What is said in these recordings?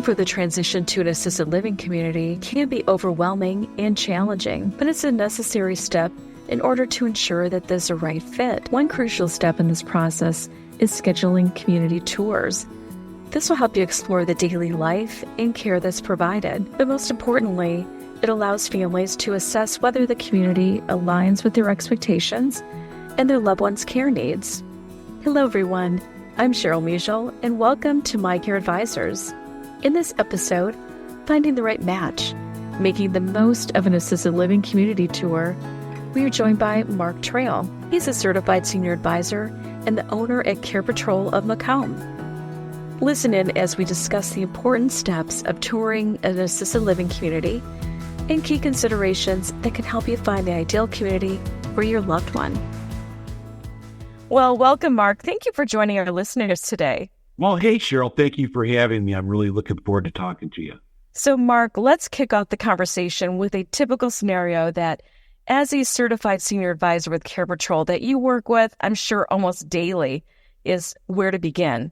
for the transition to an assisted living community can be overwhelming and challenging, but it's a necessary step in order to ensure that there's a right fit. One crucial step in this process is scheduling community tours. This will help you explore the daily life and care that's provided, but most importantly, it allows families to assess whether the community aligns with their expectations and their loved ones' care needs. Hello everyone, I'm Cheryl Michel, and welcome to My Care Advisors. In this episode, Finding the Right Match, Making the Most of an Assisted Living Community Tour, we are joined by Mark Trail. He's a certified senior advisor and the owner at Care Patrol of Macomb. Listen in as we discuss the important steps of touring an assisted living community and key considerations that can help you find the ideal community for your loved one. Well, welcome, Mark. Thank you for joining our listeners today. Well, hey, Cheryl, thank you for having me. I'm really looking forward to talking to you. So, Mark, let's kick off the conversation with a typical scenario that, as a certified senior advisor with Care Patrol that you work with, I'm sure almost daily, is where to begin.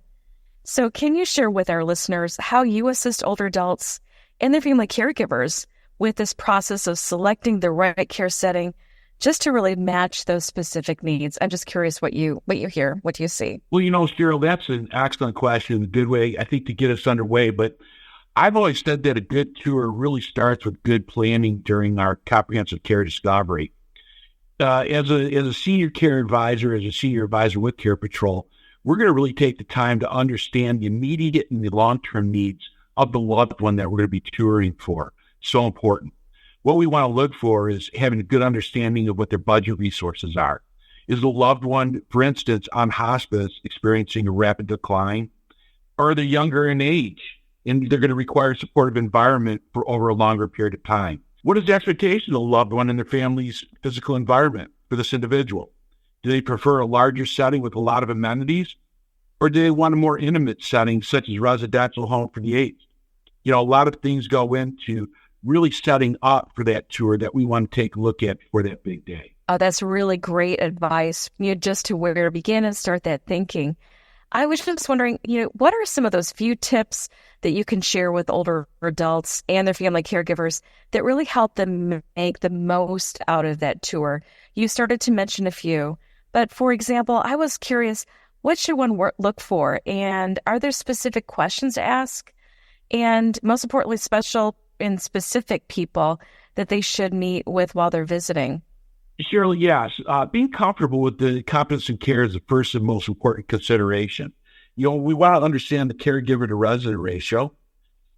So can you share with our listeners how you assist older adults and their family caregivers with this process of selecting the right care setting just to really match those specific needs? I'm just curious what you hear, what do you see? Well, Cheryl, that's an excellent question, a good way, I think, to get us underway. But I've always said that a good tour really starts with good planning during our comprehensive care discovery. As a senior care advisor, as a senior advisor with Care Patrol, we're going to really take the time to understand the immediate and the long-term needs of the loved one that we're going to be touring for. So important. What we want to look for is having a good understanding of what their budget resources are. Is the loved one, for instance, on hospice experiencing a rapid decline? Or are they younger in age and they're going to require a supportive environment for over a longer period of time? What is the expectation of the loved one and their family's physical environment for this individual? Do they prefer a larger setting with a lot of amenities? Or do they want a more intimate setting such as residential home for the aged? A lot of things go into really setting up for that tour that we want to take a look at for that big day. Oh, that's really great advice, just to where to begin and start that thinking. I was just wondering, what are some of those few tips that you can share with older adults and their family caregivers that really help them make the most out of that tour? You started to mention a few, but for example, I was curious, what should one look for? And are there specific questions to ask? And most importantly, special and specific people that they should meet with while they're visiting? Shirley, yes. Being comfortable with the competence and care is the first and most important consideration. We want to understand the caregiver to resident ratio.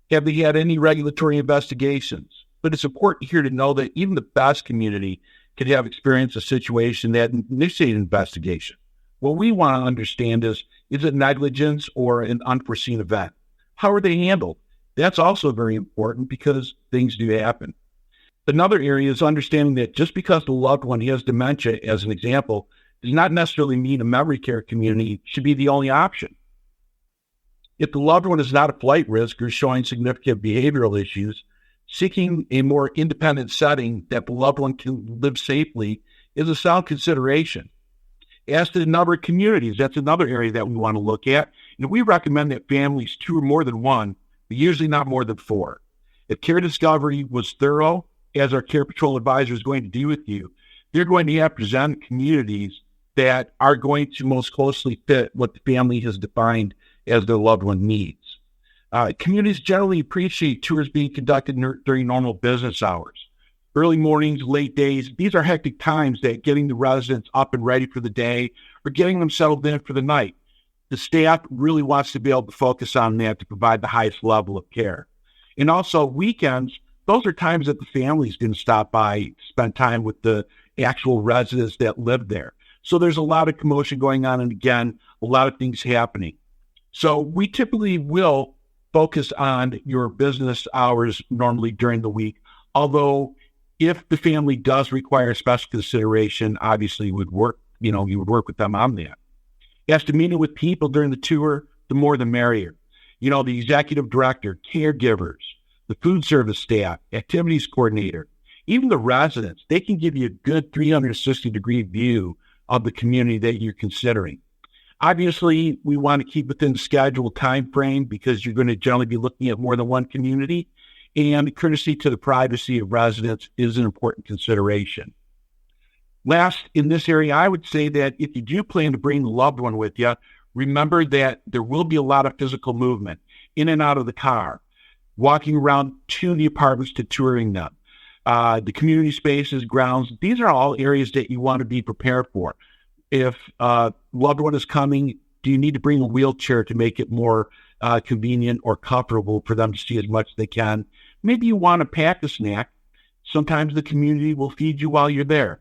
Have they had any regulatory investigations? But it's important here to know that even the best community could have experienced a situation that initiated an investigation. What we want to understand is it negligence or an unforeseen event? How are they handled? That's also very important because things do happen. Another area is understanding that just because the loved one has dementia, as an example, does not necessarily mean a memory care community should be the only option. If the loved one is not a flight risk or showing significant behavioral issues, seeking a more independent setting that the loved one can live safely is a sound consideration. As to the number of communities, that's another area that we want to look at. We recommend that families tour more than one, but usually not more than 4. If care discovery was thorough, as our Care Patrol advisor is going to do with you, they're going to have presented communities that are going to most closely fit what the family has defined as their loved one needs. Communities generally appreciate tours being conducted during normal business hours. Early mornings, late days, these are hectic times that getting the residents up and ready for the day or getting them settled in for the night. The staff really wants to be able to focus on that to provide the highest level of care. And also weekends, those are times that the families can stop by, spend time with the actual residents that live there. So there's a lot of commotion going on, and again, a lot of things happening. So we typically will focus on your business hours normally during the week, although if the family does require special consideration, obviously you would work with them on that. As to meeting with people during the tour, the more the merrier. The executive director, caregivers, the food service staff, activities coordinator, even the residents, they can give you a good 360-degree view of the community that you're considering. Obviously, we want to keep within the scheduled time frame because you're going to generally be looking at more than one community. And courtesy to the privacy of residents is an important consideration. Last, in this area, I would say that if you do plan to bring the loved one with you, remember that there will be a lot of physical movement in and out of the car, walking around to the apartments to touring them. The community spaces, grounds, these are all areas that you want to be prepared for. If a loved one is coming, do you need to bring a wheelchair to make it more convenient or comfortable for them to see as much as they can? Maybe you want to pack a snack. Sometimes the community will feed you while you're there.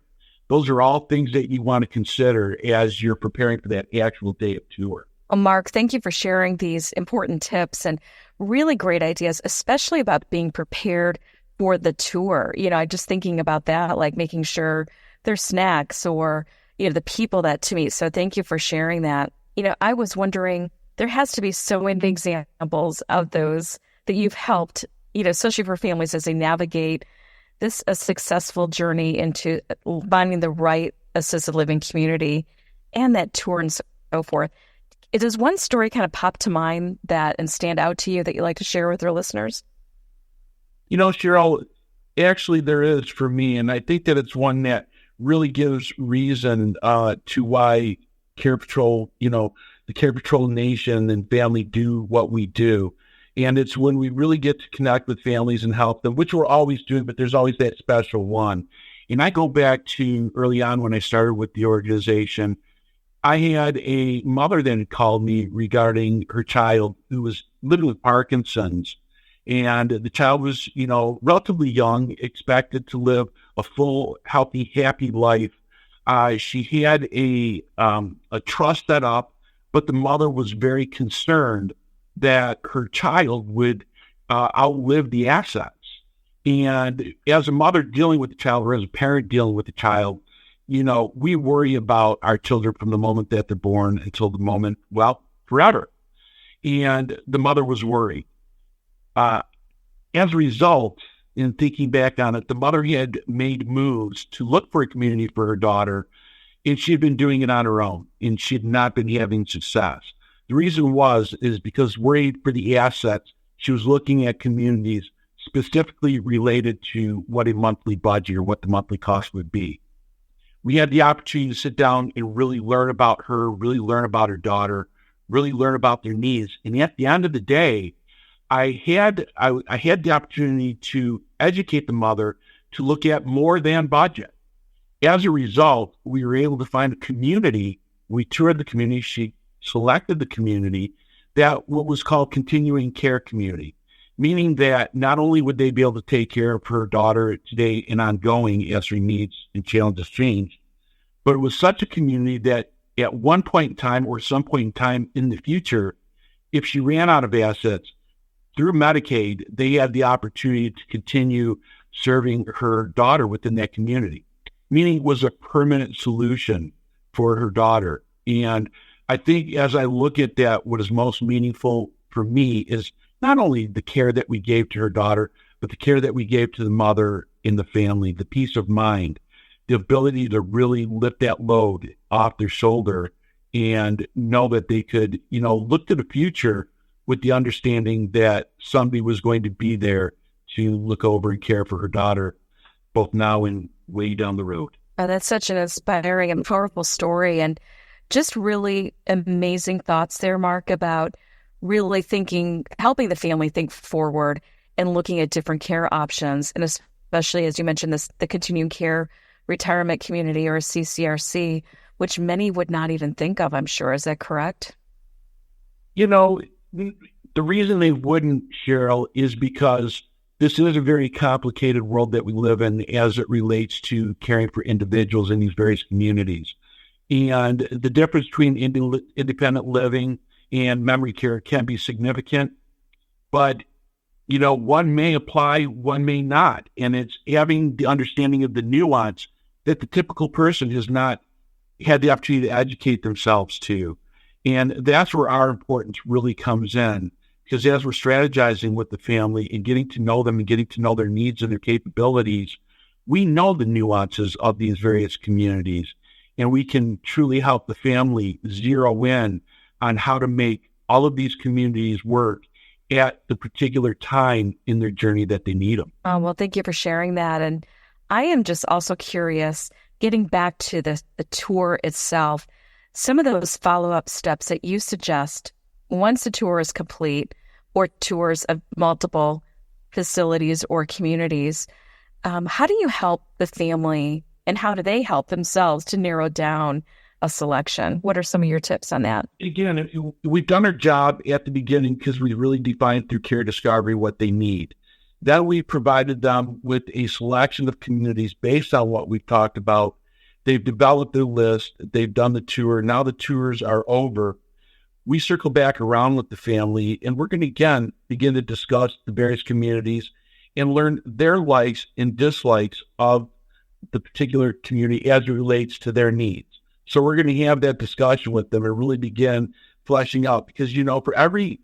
Those are all things that you want to consider as you're preparing for that actual day of tour. Well, Mark, thank you for sharing these important tips and really great ideas, especially about being prepared for the tour. I'm just thinking about that, like making sure there's snacks or, the people that to meet. So thank you for sharing that. I was wondering, there has to be so many examples of those that you've helped, especially for families as they navigate a successful journey into finding the right assisted living community and that tour and so forth. Does one story kind of pop to mind and stand out to you that you'd like to share with our listeners? Cheryl, actually there is for me, and I think that it's one that really gives reason to why Care Patrol, the Care Patrol Nation and family do what we do. And it's when we really get to connect with families and help them, which we're always doing, but there's always that special one. And I go back to early on when I started with the organization. I had a mother that called me regarding her child who was living with Parkinson's. And the child was, relatively young, expected to live a full, healthy, happy life. She had a trust set up, but the mother was very concerned that her child would outlive the assets. And as a mother dealing with the child or as a parent dealing with the child, we worry about our children from the moment that they're born until the moment, forever. And the mother was worried. As a result, in thinking back on it, the mother had made moves to look for a community for her daughter, and she had been doing it on her own, and she had not been having success. The reason is because worried for the assets, she was looking at communities specifically related to what a monthly budget or what the monthly cost would be. We had the opportunity to sit down and really learn about her, really learn about her daughter, really learn about their needs. And at the end of the day, I had the opportunity to educate the mother to look at more than budget. As a result, we were able to find a community. We toured the community. She selected the community that what was called continuing care community, meaning that not only would they be able to take care of her daughter today and ongoing as her needs and challenges change, but it was such a community that at one point in time or some point in time in the future, if she ran out of assets, through Medicaid, they had the opportunity to continue serving her daughter within that community, meaning it was a permanent solution for her daughter. And I think as I look at that, what is most meaningful for me is not only the care that we gave to her daughter, but the care that we gave to the mother in the family, the peace of mind, the ability to really lift that load off their shoulder and know that they could, look to the future with the understanding that somebody was going to be there to look over and care for her daughter, both now and way down the road. Oh, that's such an inspiring and powerful story, and just really amazing thoughts there, Mark, about really helping the family think forward and looking at different care options, and especially, as you mentioned, the continuing care retirement community or CCRC, which many would not even think of, I'm sure. Is that correct? The reason they wouldn't, Cheryl, is because this is a very complicated world that we live in as it relates to caring for individuals in these various communities. And the difference between independent living and memory care can be significant. But, one may apply, one may not. And it's having the understanding of the nuance that the typical person has not had the opportunity to educate themselves to. And that's where our importance really comes in, because as we're strategizing with the family and getting to know them and getting to know their needs and their capabilities, we know the nuances of these various communities. and we can truly help the family zero in on how to make all of these communities work at the particular time in their journey that they need them. Oh, well, thank you for sharing that. And I am just also curious, getting back to the tour itself, some of those follow-up steps that you suggest once the tour is complete, or tours of multiple facilities or communities, how do you help the family, and how do they help themselves to narrow down a selection? What are some of your tips on that? Again, we've done our job at the beginning because we really defined through care discovery what they need. Then we provided them with a selection of communities based on what we've talked about. They've developed their list. They've done the tour. Now the tours are over. We circle back around with the family, and we're going to, again, begin to discuss the various communities and learn their likes and dislikes of the particular community as it relates to their needs. So we're going to have that discussion with them and really begin fleshing out, because, for every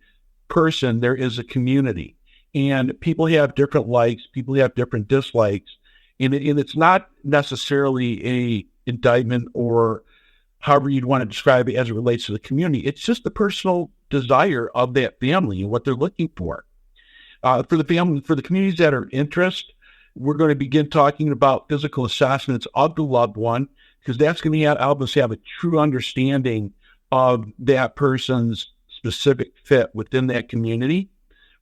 person, there is a community, and people have different likes, people have different dislikes, and it's not necessarily a indictment or however you'd want to describe it as it relates to the community. It's just the personal desire of that family and what they're looking for. For the communities that are of interest, we're going to begin talking about physical assessments of the loved one, because that's going to help us have a true understanding of that person's specific fit within that community.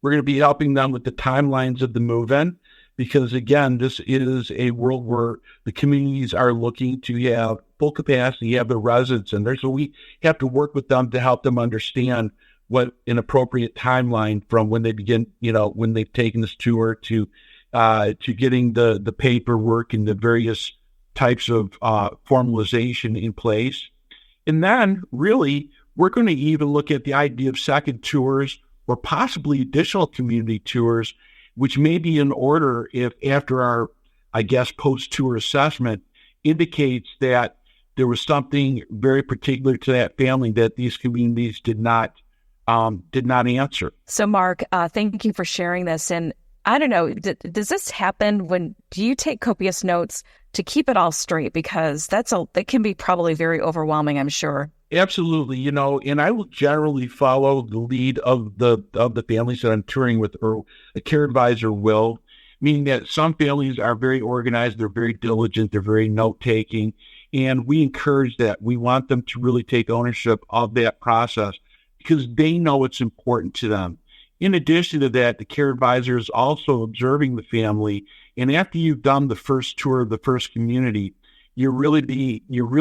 We're going to be helping them with the timelines of the move-in, because, again, this is a world where the communities are looking to have full capacity, have the residents in there. So we have to work with them to help them understand what an appropriate timeline from when they begin, when they've taken this tour to getting the paperwork and the various types of formalization in place. And then really, we're going to even look at the idea of second tours or possibly additional community tours, which may be in order if after our, post-tour assessment indicates that there was something very particular to that family that these communities did not answer. So, Mark, thank you for sharing this. And I don't know, does this happen do you take copious notes to keep it all straight? Because that can be probably very overwhelming, I'm sure. Absolutely. And I will generally follow the lead of the families that I'm touring with, or a care advisor will, meaning that some families are very organized, they're very diligent, they're very note-taking, and we encourage that. We want them to really take ownership of that process because they know it's important to them. In addition to that, the care advisor is also observing the family, and after you've done the first tour of the first community, you're really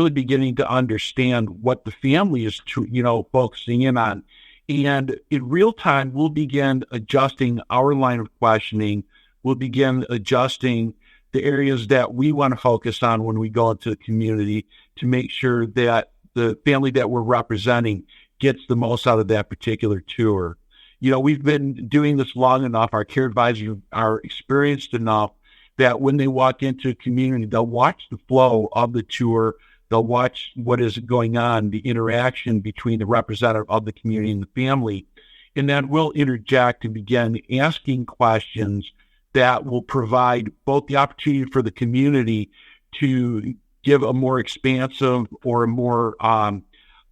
beginning to understand what the family is focusing in on. And in real time, we'll begin adjusting our line of questioning. We'll begin adjusting the areas that we want to focus on when we go into the community to make sure that the family that we're representing gets the most out of that particular tour. We've been doing this long enough. Our care advisors are experienced enough that when they walk into a community, they'll watch the flow of the tour. They'll watch what is going on, the interaction between the representative of the community and the family. And then we'll interject and begin asking questions that will provide both the opportunity for the community to give a more expansive or a more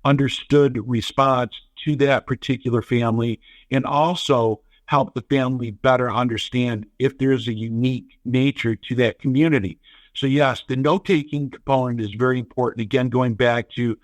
understood response to that particular family, and also help the family better understand if there's a unique nature to that community. So yes, the note-taking component is very important. Again, going back to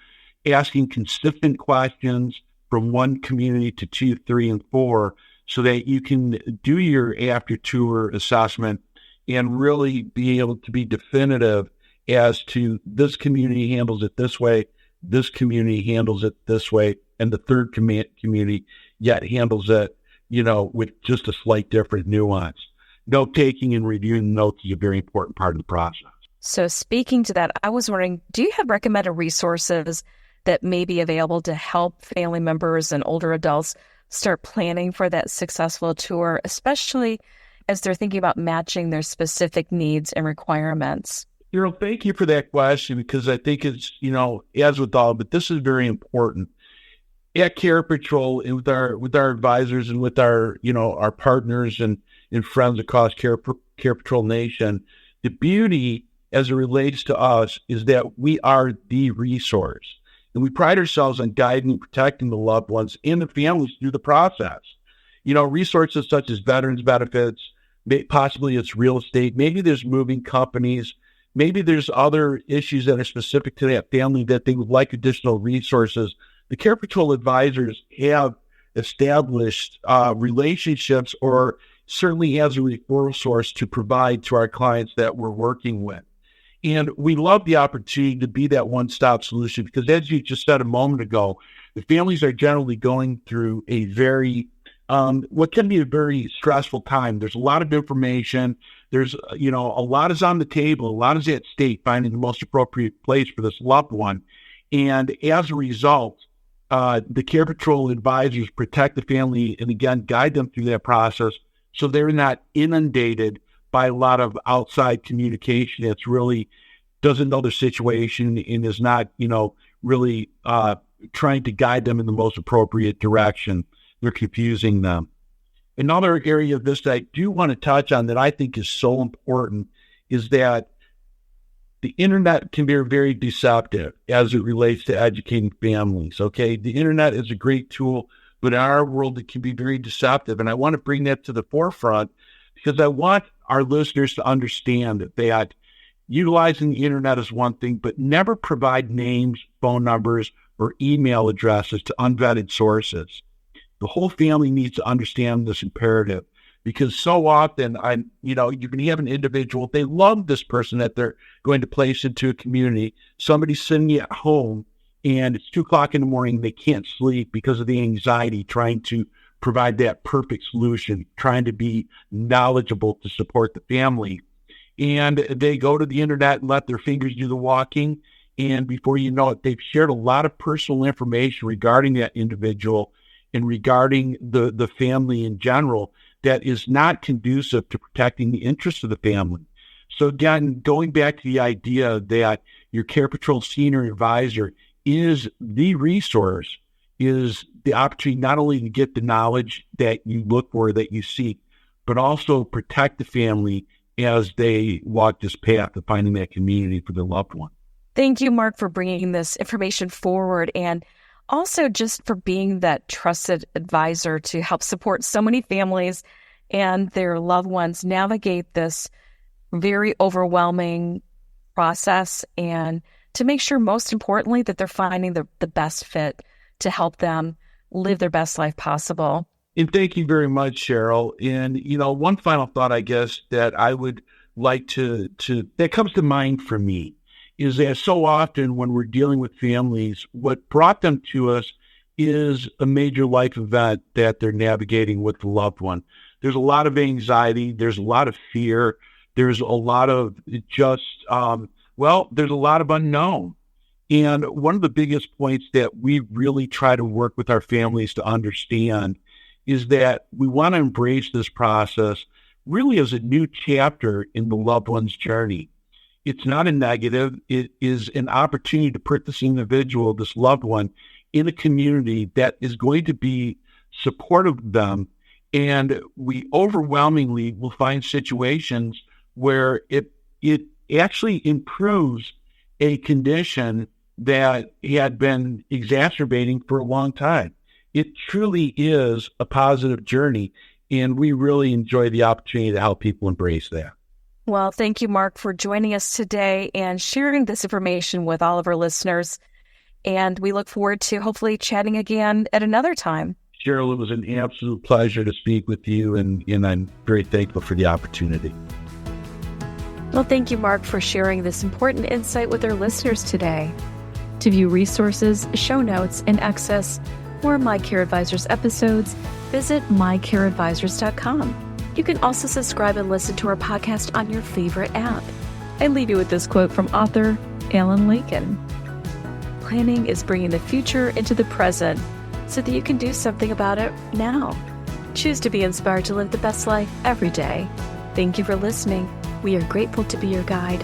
asking consistent questions from one community to 2, 3, and 4, so that you can do your after-tour assessment and really be able to be definitive as to this community handles it this way, this community handles it this way, and the third community yet handles it, with just a slight different nuance. Note-taking and reviewing notes is a very important part of the process. So speaking to that, I was wondering, do you have recommended resources that may be available to help family members and older adults start planning for that successful tour, especially as they're thinking about matching their specific needs and requirements? Thank you for that question, because I think it's, as with all, but this is very important. At Care Patrol and with our advisors and with our partners and friends across Care Patrol Nation, the beauty as it relates to us is that we are the resource. And we pride ourselves on guiding and protecting the loved ones and the families through the process. Resources such as veterans benefits, possibly it's real estate, maybe there's moving companies, maybe there's other issues that are specific to that family that they would like additional resources. The Care Patrol advisors have established relationships or certainly as a referral source to provide to our clients that we're working with. And we love the opportunity to be that one-stop solution because as you just said a moment ago, the families are generally going through a very what can be a very stressful time. There's a lot of information. There's, a lot is on the table. A lot is at stake, finding the most appropriate place for this loved one. And as a result, the Care Patrol advisors protect the family and, again, guide them through that process so they're not inundated by a lot of outside communication that's really doesn't know their situation and is not, really trying to guide them in the most appropriate direction. They're confusing them. Another area of this that I do want to touch on that I think is so important is that the internet can be very deceptive as it relates to educating families, okay? The internet is a great tool, but in our world, it can be very deceptive. And I want to bring that to the forefront because I want our listeners to understand that utilizing the internet is one thing, but never provide names, phone numbers, or email addresses to unvetted sources. The whole family needs to understand this imperative because so often you can have an individual, they love this person that they're going to place into a community. Somebody's sitting at home and it's 2:00 in the morning. They can't sleep because of the anxiety, trying to provide that perfect solution, trying to be knowledgeable to support the family. And they go to the internet and let their fingers do the walking. And before you know it, they've shared a lot of personal information regarding that individual and regarding the family in general that is not conducive to protecting the interests of the family. So again, going back to the idea that your Care Patrol senior advisor is the resource, is the opportunity not only to get the knowledge that you look for, that you seek, but also protect the family as they walk this path of finding that community for their loved one. Thank you, Mark, for bringing this information forward and also just for being that trusted advisor to help support so many families and their loved ones navigate this very overwhelming process and to make sure, most importantly, that they're finding the best fit to help them live their best life possible. And thank you very much, Cheryl. And, one final thought, I guess, that I would like to that comes to mind for me is that so often when we're dealing with families, what brought them to us is a major life event that they're navigating with the loved one. There's a lot of anxiety. There's a lot of fear. There's a lot of there's a lot of unknown. And one of the biggest points that we really try to work with our families to understand is that we want to embrace this process really as a new chapter in the loved one's journey. It's not a negative. It is an opportunity to put this individual, this loved one, in a community that is going to be supportive of them. And we overwhelmingly will find situations where it actually improves a condition that had been exacerbating for a long time. It truly is a positive journey, and we really enjoy the opportunity to help people embrace that. Well, thank you, Mark, for joining us today and sharing this information with all of our listeners. And we look forward to hopefully chatting again at another time. Cheryl, it was an absolute pleasure to speak with you, and I'm very thankful for the opportunity. Well, thank you, Mark, for sharing this important insight with our listeners today. To view resources, show notes, and access more My Care Advisors episodes, visit mycareadvisors.com. You can also subscribe and listen to our podcast on your favorite app. I leave you with this quote from author Alan Lincoln. Planning is bringing the future into the present so that you can do something about it now. Choose to be inspired to live the best life every day. Thank you for listening. We are grateful to be your guide.